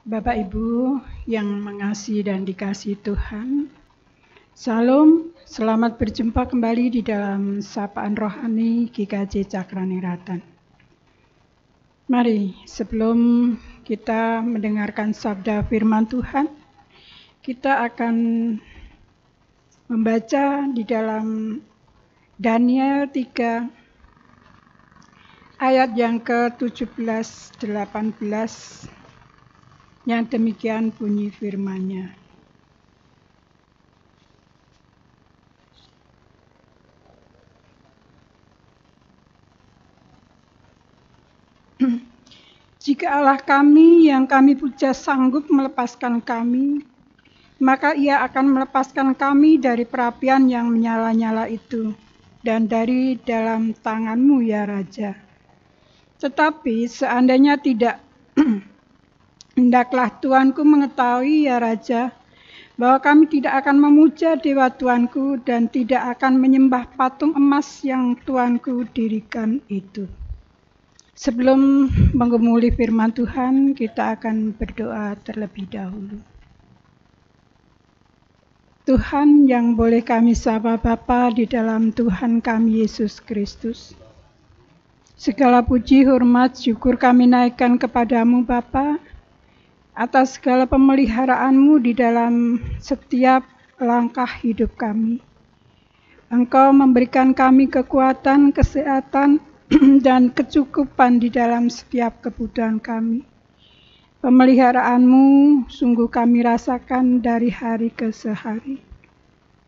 Bapak Ibu yang mengasihi dan dikasihi Tuhan, Salam, selamat berjumpa kembali di dalam Sapaan Rohani GKJ Cakraniratan. Mari, sebelum kita mendengarkan sabda firman Tuhan, kita akan membaca di dalam Daniel 3 ayat yang ke-17-18 yang demikian bunyi firman-Nya. Jika Allah kami yang kami puja sanggup melepaskan kami, maka Ia akan melepaskan kami dari perapian yang menyala-nyala itu dan dari dalam tangan-Mu ya Raja. Tetapi seandainya tidak, hendaklah Tuanku mengetahui ya Raja, bahwa kami tidak akan memuja dewa Tuanku dan tidak akan menyembah patung emas yang Tuanku dirikan itu. Sebelum menggumuli firman Tuhan, kita akan berdoa terlebih dahulu. Tuhan yang boleh kami sapa Bapa di dalam Tuhan kami Yesus Kristus. Segala puji, hormat, syukur kami naikkan kepadamu Bapa, atas segala pemeliharaan-Mu di dalam setiap langkah hidup kami. Engkau memberikan kami kekuatan, kesehatan, dan kecukupan di dalam setiap kebutuhan kami. Pemeliharaan-Mu sungguh kami rasakan dari hari ke hari.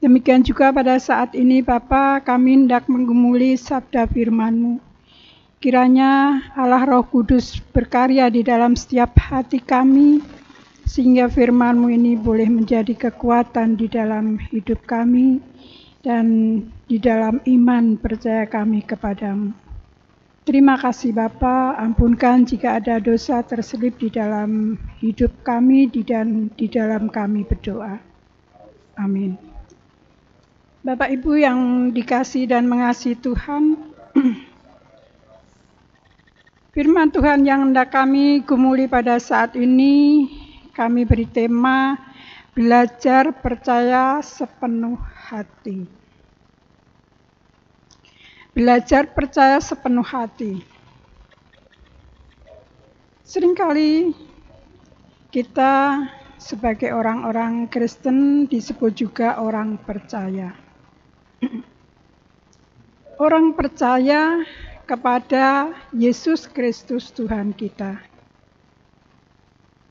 Demikian juga pada saat ini Bapa, kami hendak menggumuli sabda firman-Mu. Kiranya Allah Roh Kudus berkarya di dalam setiap hati kami, sehingga firman-Mu ini boleh menjadi kekuatan di dalam hidup kami dan di dalam iman percaya kami kepadamu. Terima kasih Bapa, ampunkan jika ada dosa terselip di dalam hidup kami dan di dalam kami berdoa. Amin. Bapak Ibu yang dikasihi dan mengasihi Tuhan, firman Tuhan yang hendak kami gumuli pada saat ini, kami beri tema belajar percaya sepenuh hati. Belajar percaya sepenuh hati. Seringkali kita sebagai orang-orang Kristen disebut juga orang percaya. Orang percaya kepada Yesus Kristus Tuhan kita.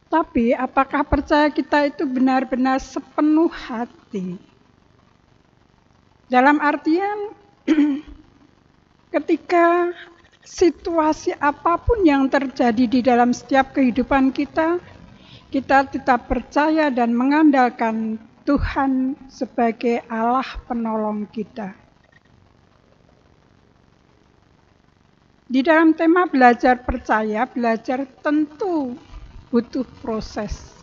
Tapi apakah percaya kita itu benar-benar sepenuh hati? Dalam artian ketika situasi apapun yang terjadi di dalam setiap kehidupan kita, kita tetap percaya dan mengandalkan Tuhan sebagai Allah penolong kita. Di dalam tema belajar percaya, belajar tentu butuh proses.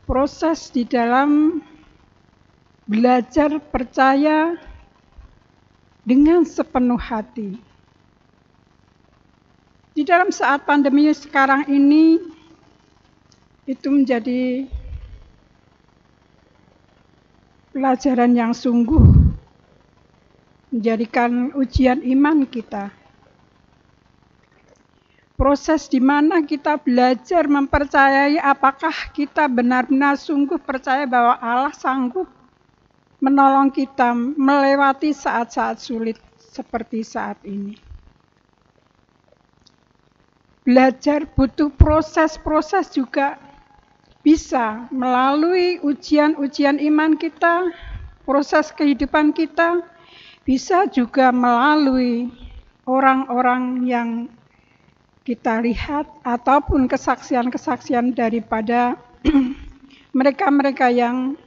Proses di dalam belajar percaya dengan sepenuh hati. Di dalam saat pandemi sekarang ini, itu menjadi pelajaran yang sungguh menjadikan ujian iman kita. Proses di mana kita belajar mempercayai apakah kita benar-benar sungguh percaya bahwa Allah sanggup menolong kita melewati saat-saat sulit seperti saat ini. Belajar butuh proses-proses juga bisa melalui ujian-ujian iman kita, proses kehidupan kita, bisa juga melalui orang-orang yang kita lihat ataupun kesaksian-kesaksian daripada mereka-mereka yang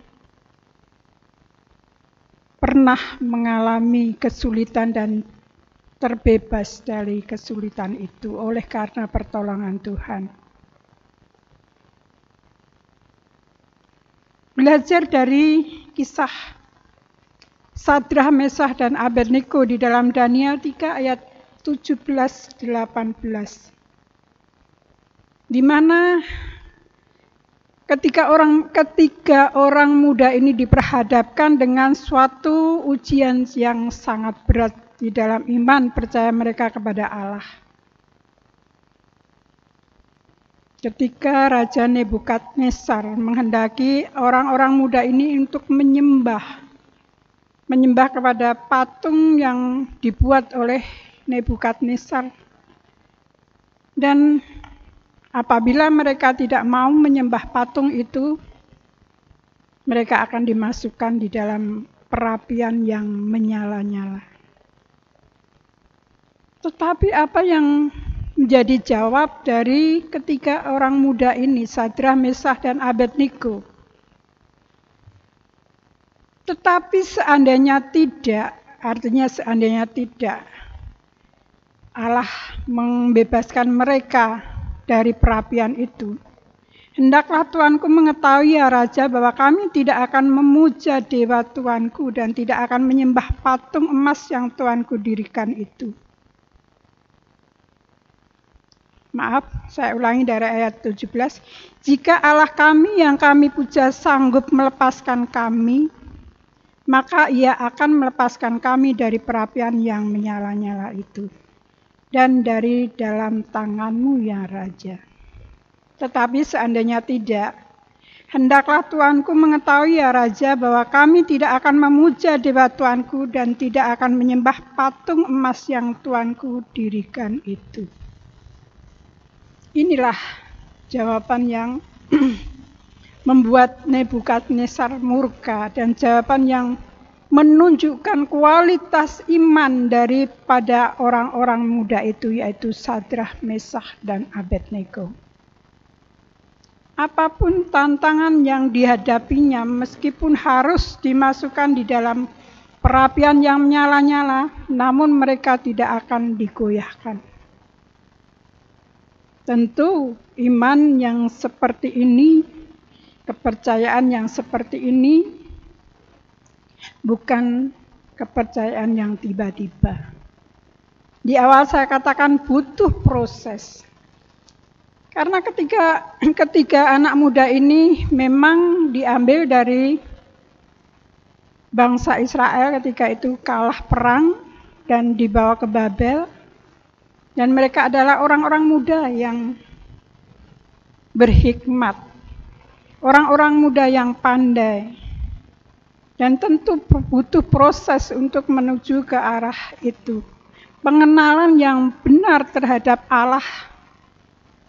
pernah mengalami kesulitan dan terbebas dari kesulitan itu oleh karena pertolongan Tuhan. Belajar dari kisah Sadrah, Mesah, dan Abednego di dalam Daniel 3 ayat 17-18. di mana ketika orang muda ini diperhadapkan dengan suatu ujian yang sangat berat di dalam iman percaya mereka kepada Allah. Ketika Raja Nebukadnezar menghendaki orang-orang muda ini untuk menyembah kepada patung yang dibuat oleh Nebukadnezar. Dan apabila mereka tidak mau menyembah patung itu, mereka akan dimasukkan di dalam perapian yang menyala-nyala. Tetapi apa yang menjadi jawab dari ketiga orang muda ini, Sadrah, Mesakh, dan Abednego? Tetapi seandainya tidak, artinya seandainya tidak, Allah membebaskan mereka dari perapian itu. Hendaklah Tuanku mengetahui ya Raja bahwa kami tidak akan memuja dewa Tuanku dan tidak akan menyembah patung emas yang Tuanku dirikan itu. Maaf, saya ulangi dari ayat 17. Jika Allah kami yang kami puja sanggup melepaskan kami, maka Ia akan melepaskan kami dari perapian yang menyala-nyala itu dan dari dalam tangan-Mu ya Raja. Tetapi seandainya tidak, hendaklah Tuanku mengetahui ya Raja bahwa kami tidak akan memuja dewa Tuanku dan tidak akan menyembah patung emas yang Tuanku dirikan itu. Inilah jawaban yang membuat Nebukadnezar murka dan jawaban yang menunjukkan kualitas iman daripada orang-orang muda itu, yaitu Sadrah, Mesakh, dan Abednego. Apapun tantangan yang dihadapinya, meskipun harus dimasukkan di dalam perapian yang menyala-nyala, namun mereka tidak akan digoyahkan. Tentu iman yang seperti ini, kepercayaan yang seperti ini, bukan kepercayaan yang tiba-tiba. Di awal saya katakan butuh proses. Karena ketiga anak muda ini memang diambil dari bangsa Israel ketika itu kalah perang dan dibawa ke Babel. Dan mereka adalah orang-orang muda yang berhikmat, orang-orang muda yang pandai. Dan tentu butuh proses untuk menuju ke arah itu. Pengenalan yang benar terhadap Allah.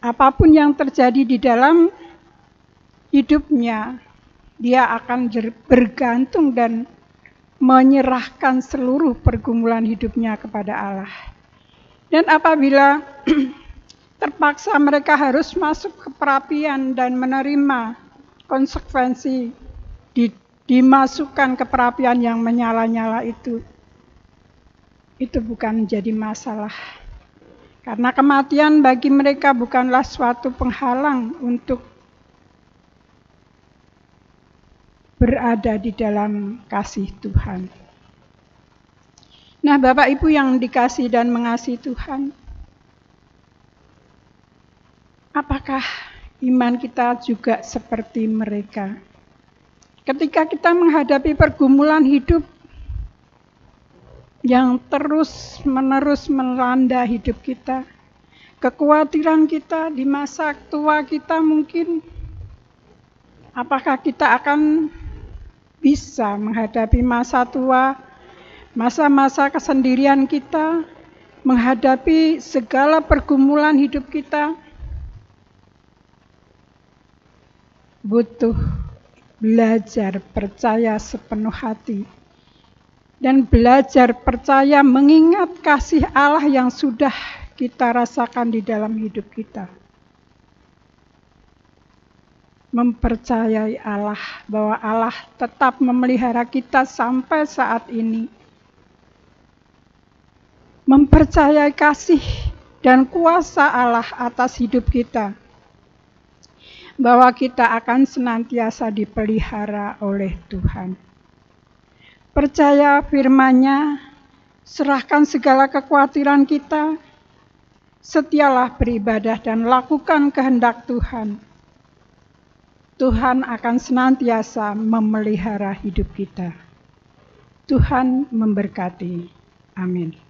Apapun yang terjadi di dalam hidupnya, dia akan bergantung dan menyerahkan seluruh pergumulan hidupnya kepada Allah. Dan apabila terpaksa mereka harus masuk ke perapian dan menerima konsekuensi dimasukkan ke perapian yang menyala-nyala itu bukan menjadi masalah. Karena kematian bagi mereka bukanlah suatu penghalang untuk berada di dalam kasih Tuhan. Nah, Bapak Ibu yang dikasihi dan mengasihi Tuhan, apakah iman kita juga seperti mereka? Ketika kita menghadapi pergumulan hidup yang terus-menerus melanda hidup kita, kekhawatiran kita di masa tua kita mungkin, apakah kita akan bisa menghadapi masa tua, masa-masa kesendirian kita, menghadapi segala pergumulan hidup kita? Butuh belajar percaya sepenuh hati dan belajar percaya mengingat kasih Allah yang sudah kita rasakan di dalam hidup kita. Mempercayai Allah, bahwa Allah tetap memelihara kita sampai saat ini. Mempercayai kasih dan kuasa Allah atas hidup kita, bahwa kita akan senantiasa dipelihara oleh Tuhan. Percaya firman-Nya, serahkan segala kekhawatiran kita, Setialah beribadah dan lakukan kehendak Tuhan. Tuhan akan senantiasa memelihara hidup kita. Tuhan memberkati. Amin.